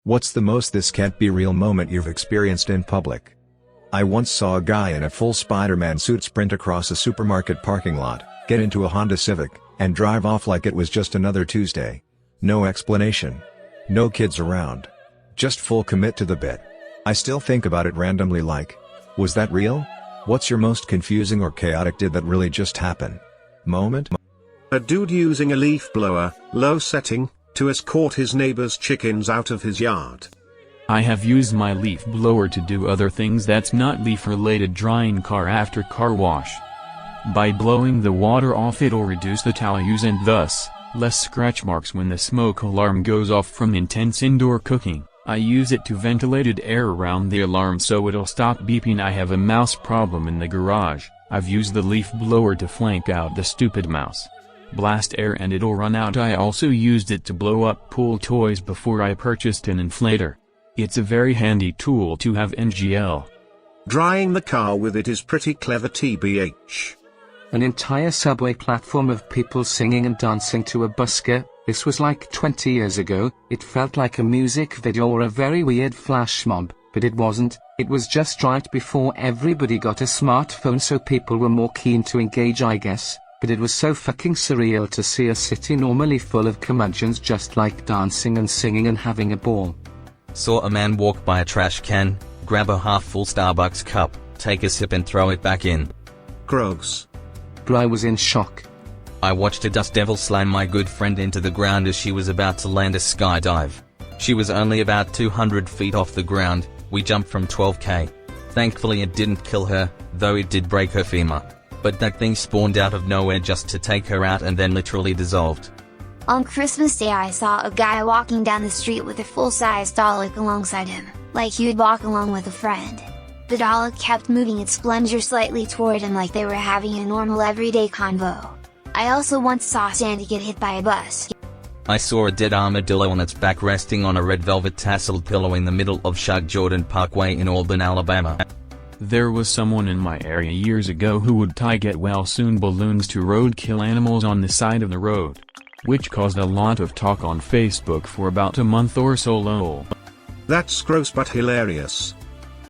What's the most this can't be real moment you've experienced in public? I once saw a guy in a full Spider-Man suit sprint across a supermarket parking lot, get into a Honda Civic, and drive off like it was just another Tuesday. No explanation. No kids around. Just full commit to the bit. I still think about it randomly like, was that real? What's your most confusing or chaotic did that really just happen moment? A dude using a leaf blower, low setting, to escort his neighbor's chickens out of his yard. I have used my leaf blower to do other things that's not leaf related, drying car after car wash. By blowing the water off it'll reduce the towel use and thus, less scratch marks when the smoke alarm goes off from intense indoor cooking. I use it to ventilated air around the alarm so it'll stop beeping. I have a mouse problem in the garage. I've used the leaf blower to flank out the stupid mouse. Blast air and it'll run out. I also used it to blow up pool toys before I purchased an inflator. It's a very handy tool to have. NGL. Drying the car with it is pretty clever tbh. An entire subway platform of people singing and dancing to a busker. This was like 20 years ago. It felt like a music video or a very weird flash mob, but it wasn't. It was just right before everybody got a smartphone, so people were more keen to engage, I guess. But it was so fucking surreal to see a city normally full of curmudgeons just like dancing and singing and having a ball. Saw a man walk by a trash can, grab a half-full Starbucks cup, take a sip and throw it back in. Gross. Bro, I was in shock. I watched a dust devil slam my good friend into the ground as she was about to land a skydive. She was only about 200 feet off the ground. We jumped from 12k. Thankfully it didn't kill her, though it did break her femur. But that thing spawned out of nowhere just to take her out and then literally dissolved. On Christmas Day I saw a guy walking down the street with a full-size Dalek alongside him, like he would walk along with a friend. The Dalek kept moving its plunger slightly toward him like they were having a normal everyday convo. I also once saw Santa get hit by a bus. I saw a dead armadillo on its back resting on a red velvet tasseled pillow in the middle of Shug Jordan Parkway in Auburn, Alabama. There was someone in my area years ago who would tie get well soon balloons to roadkill animals on the side of the road, which caused a lot of talk on Facebook for about a month or so. Lol. That's gross but hilarious.